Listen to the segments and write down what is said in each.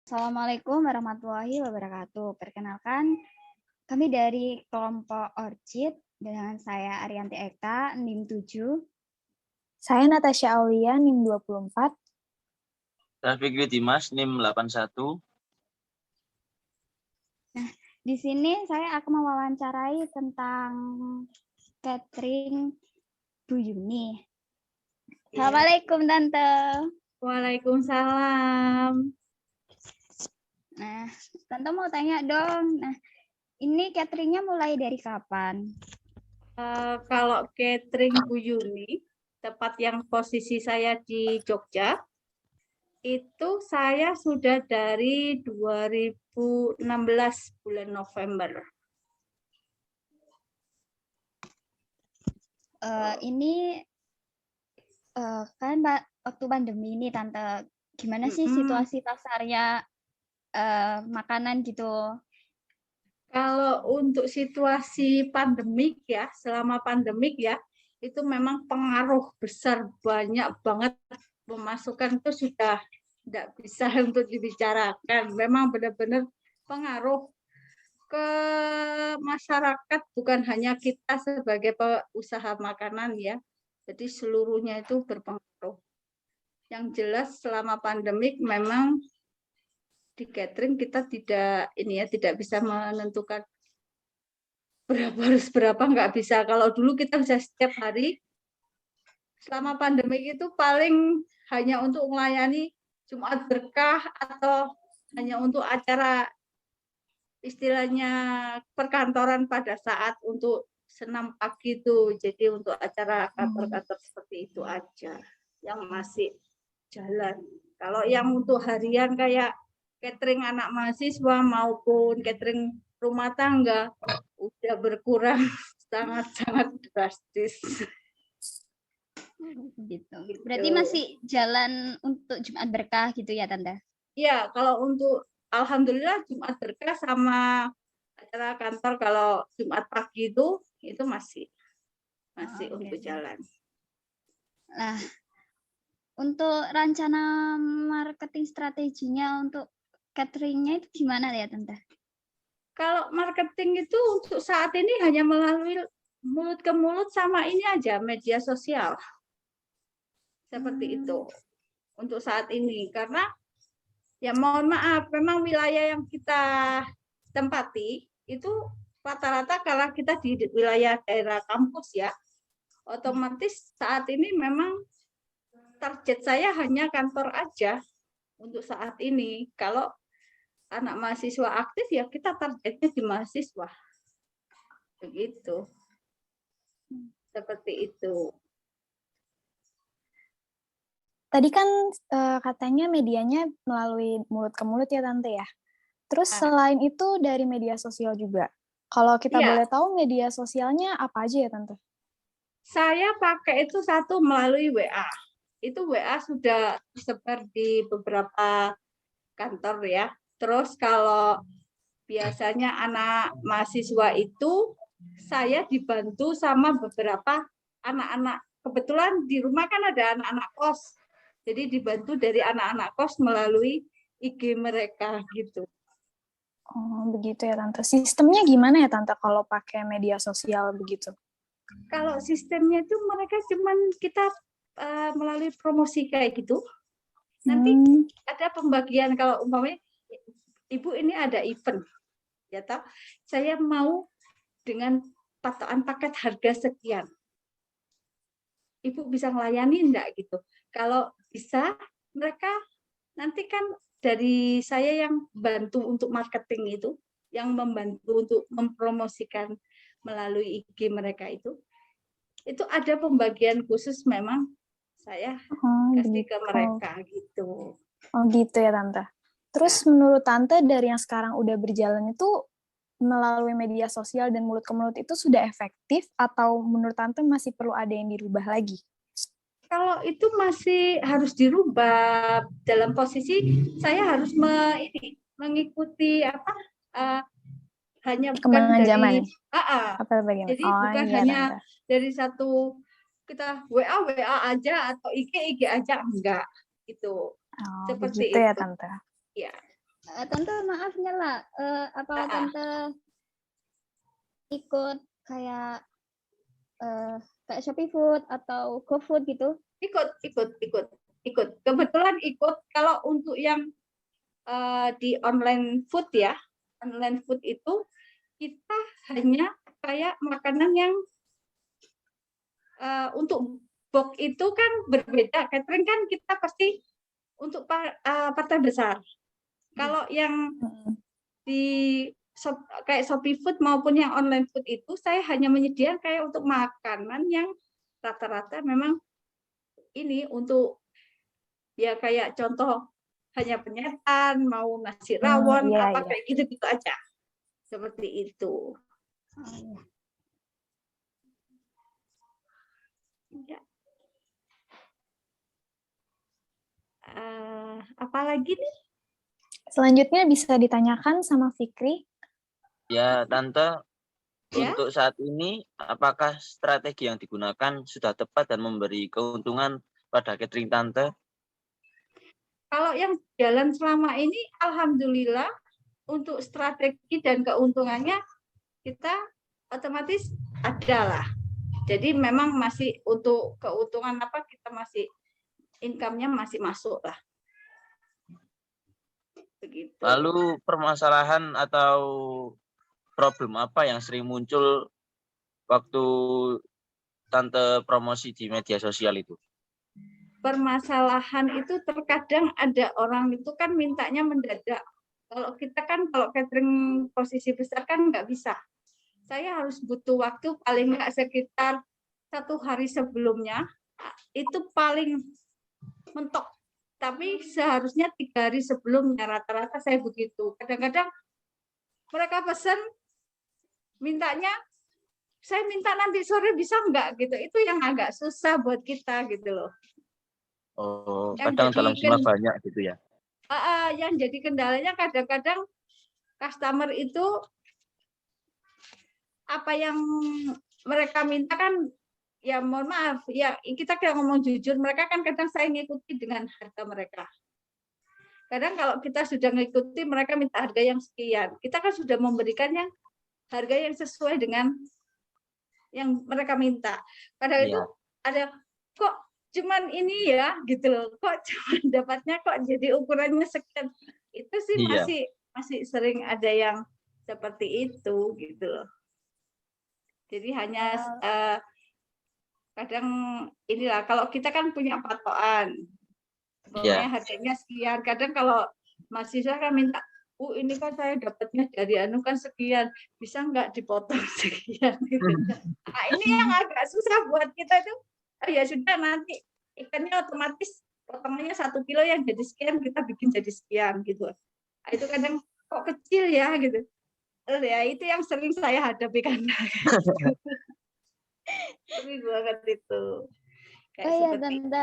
Assalamualaikum warahmatullahi wabarakatuh. Perkenalkan, kami dari kelompok Orchid dengan saya Arianti Eka, NIM 7. Saya Natasha Aulia, NIM 24. Taufik Dimas, NIM 81. Nah, di sini saya akan mewawancarai tentang catering Bu Yuni. Assalamualaikum, Tante. Waalaikumsalam. Nah, Tante mau tanya dong. Nah, ini cateringnya mulai dari kapan? Kalau catering Bu Yuni, tepat yang posisi saya di Jogja, itu saya sudah dari 2016 bulan November. Ini kan waktu pandemi ini, Tante, gimana sih situasi pasarnya makanan gitu? Kalau untuk situasi pandemik ya, selama pandemik ya, itu memang pengaruh besar, banyak banget pemasukan itu sudah tidak bisa untuk dibicarakan. Memang benar-benar pengaruh ke masyarakat, bukan hanya kita sebagai pengusaha makanan ya. Jadi seluruhnya itu berpengaruh. Yang jelas selama pandemik memang di catering kita tidak bisa menentukan berapa nggak bisa. Kalau dulu kita bisa setiap hari, selama pandemik itu paling hanya untuk melayani Jumat Berkah atau hanya untuk acara istilahnya perkantoran pada saat untuk senam pagi itu. Jadi untuk acara kantor-kantor seperti itu aja yang masih jalan. Kalau yang untuk harian kayak catering anak mahasiswa maupun catering rumah tangga udah berkurang sangat-sangat drastis. Gitu. Berarti masih jalan untuk Jumat Berkah gitu ya, Tante? Ya, kalau untuk alhamdulillah Jumat Berkah sama acara kantor kalau Jumat pagi itu masih untuk jalan. Nah, untuk rencana marketing strateginya untuk cateringnya itu gimana ya, Tante? Kalau marketing itu untuk saat ini hanya melalui mulut ke mulut sama ini aja, media sosial. Seperti itu untuk saat ini. Karena ya mohon maaf, memang wilayah yang kita tempati itu rata-rata kalau kita di wilayah daerah kampus ya, otomatis saat ini memang target saya hanya kantor aja untuk saat ini. Kalau anak mahasiswa aktif ya kita targetnya di mahasiswa. Begitu. Seperti itu. Tadi kan katanya medianya melalui mulut ke mulut ya, Tante ya. Terus selain itu dari media sosial juga. Kalau kita boleh tahu media sosialnya apa aja ya, Tante? Saya pakai itu satu melalui WA. Itu WA sudah tersebar di beberapa kantor ya. Terus kalau biasanya anak mahasiswa itu saya dibantu sama beberapa anak-anak. Kebetulan di rumah kan ada anak-anak kos. Jadi dibantu dari anak-anak kos melalui IG mereka gitu. Oh, begitu ya, Tante. Sistemnya gimana ya, Tante, kalau pakai media sosial begitu? Kalau sistemnya itu mereka cuman kita melalui promosi kayak gitu. Nanti ada pembagian kalau umpamanya Ibu ini ada event, ya toh, saya mau dengan patokan paket harga sekian. Ibu bisa melayani enggak gitu. Kalau bisa, mereka nanti kan dari saya yang bantu untuk marketing itu, yang membantu untuk mempromosikan melalui IG mereka itu ada pembagian khusus memang saya kasih ke mereka gitu. Oh gitu ya, Tante. Terus menurut Tante dari yang sekarang udah berjalan itu melalui media sosial dan mulut ke mulut itu sudah efektif atau menurut Tante masih perlu ada yang dirubah lagi? Kalau itu masih harus dirubah dalam posisi saya harus mengikuti hanya bukan perkembangan dari zaman. Jadi bukan hanya Tante. Dari satu kita WA aja atau IG aja enggak gitu. Oh, seperti begitu itu ya, Tante. Ya. Tante maaf nyela, apa Tante ikut kayak kayak Shopee Food atau GoFood gitu? Ikut. Kebetulan ikut. Kalau untuk yang di online food ya, online food itu kita hanya kayak makanan yang untuk box itu kan berbeda. Catering kan kita pasti untuk partai besar. Kalau yang di kayak Shopee Food maupun yang online food itu saya hanya menyediakan kayak untuk makanan yang rata-rata memang ini untuk ya kayak contoh hanya penyetan, mau nasi rawon, apa kayak gitu-gitu aja. Seperti itu. Ya. Apalagi nih? Selanjutnya bisa ditanyakan sama Fikri. Ya, Tante, Ya? untuk saat ini apakah strategi yang digunakan sudah tepat dan memberi keuntungan pada catering Tante? Kalau yang jalan selama ini, alhamdulillah untuk strategi dan keuntungannya kita otomatis ada lah. Jadi memang masih untuk keuntungan apa kita masih income-nya masih masuk lah. Begitu. Lalu permasalahan atau problem apa yang sering muncul waktu Tante promosi di media sosial itu? Permasalahan itu terkadang ada orang itu kan mintanya mendadak. Kalau kita kan kalau catering posisi besar kan nggak bisa. Saya harus butuh waktu paling nggak sekitar 1 hari sebelumnya, itu paling mentok. Tapi seharusnya 3 hari sebelumnya rata-rata saya begitu. Kadang-kadang mereka pesan mintanya, saya minta nanti sore bisa nggak gitu. Itu yang agak susah buat kita gitu loh. Oh, Yang kadang jadi dalam jumlah banyak gitu ya? Yang jadi kendalanya kadang-kadang customer itu apa yang mereka minta kan ya mohon maaf ya kita kayak ngomong jujur, mereka kan kadang saya ngikuti dengan harga mereka. Kadang kalau kita sudah ngikuti mereka minta harga yang sekian, kita kan sudah memberikan yang harga yang sesuai dengan yang mereka minta. Padahal itu ada kok cuman ini ya gitu loh, kok cuman dapatnya kok jadi ukurannya sekian. Itu sih masih sering ada yang seperti itu gitu loh. Jadi hanya kadang inilah kalau kita kan punya patokan, pokoknya harganya sekian. Kadang kalau mahasiswa kan minta, ini kan saya dapatnya dari anu kan sekian, bisa nggak dipotong sekian gitu. Nah, ini yang agak susah buat kita itu. Oh ya sudah nanti ikannya otomatis potongannya 1 kilo yang jadi sekian kita bikin jadi sekian gitu. Nah, itu kadang kok kecil ya gitu. Ya itu yang sering saya hadapi karena sering banget itu. Kayak Tante,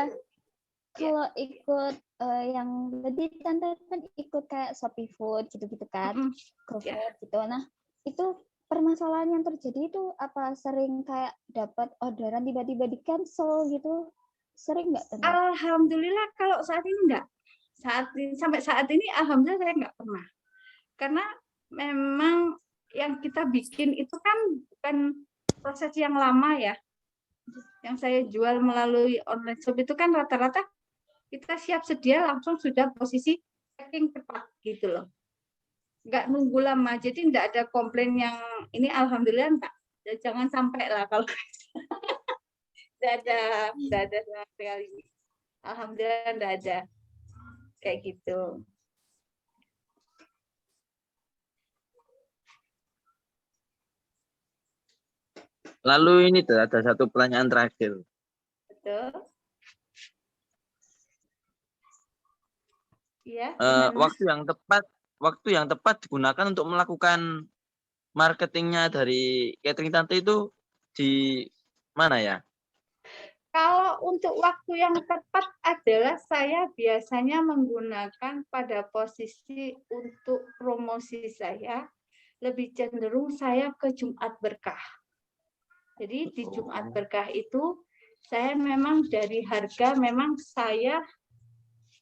kalau ikut yang tadi Tante kan ikut kayak Shopee Food gitu-gitu kan, GoFood gitu. Nah, itu permasalahan yang terjadi itu apa sering kayak dapat orderan tiba-tiba di cancel gitu? Sering nggak Tante? Alhamdulillah kalau saat ini enggak. Sampai saat ini alhamdulillah saya enggak pernah. Karena memang yang kita bikin itu kan bukan proses yang lama ya. Yang saya jual melalui online shop itu kan rata-rata kita siap sedia langsung sudah posisi packing cepat gitu loh. Enggak nunggu lama. Jadi enggak ada komplain yang ini alhamdulillah enggak. Jangan sampai lah kalau enggak ada sama sekali. Alhamdulillah enggak ada kayak gitu. Lalu ini tuh ada satu pertanyaan terakhir. Betul. Ya, waktu yang tepat digunakan untuk melakukan marketingnya dari catering Tante itu di mana ya? Kalau untuk waktu yang tepat adalah saya biasanya menggunakan pada posisi untuk promosi saya lebih cenderung saya ke Jumat Berkah. Jadi di Jumat Berkah itu saya memang dari harga memang saya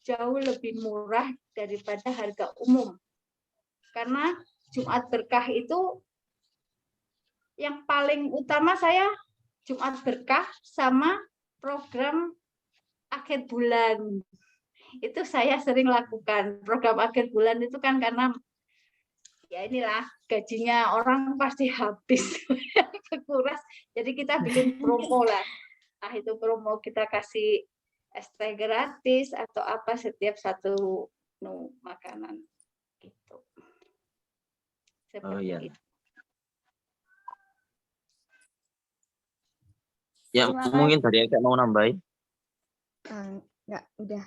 jauh lebih murah daripada harga umum. Karena Jumat Berkah itu yang paling utama saya Jumat Berkah sama program akhir bulan. Itu saya sering lakukan. Program akhir bulan itu kan karena ya inilah gajinya orang pasti habis kekuras. Jadi kita bikin promo lah. Ah itu promo kita kasih es teh gratis atau apa setiap satu makanan gitu. Seperti itu. Ya, mungkin dari Eka mau nambahin. Enggak, udah.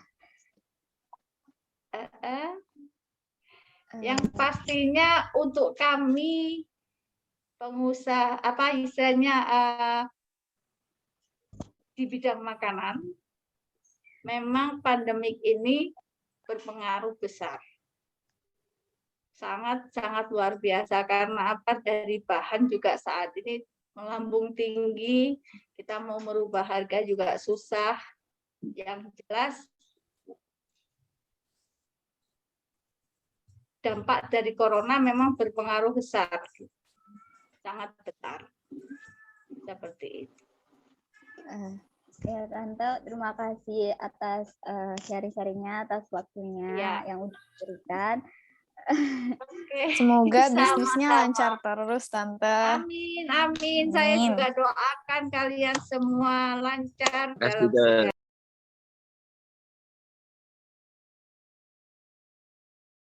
Yang pastinya untuk kami pengusaha apa istilahnya di bidang makanan, memang pandemik ini berpengaruh besar. Sangat luar biasa karena apa, dari bahan juga saat ini melambung tinggi, kita mau merubah harga juga susah. Yang jelas dampak dari corona memang berpengaruh besar, sangat besar. Seperti itu. Ya Tante, terima kasih atas sharing-sharingnya, atas waktunya yang udah diberikan. Semoga bisnisnya lancar terus, Tante. Amin, amin. Saya juga doakan kalian semua lancar dalam segala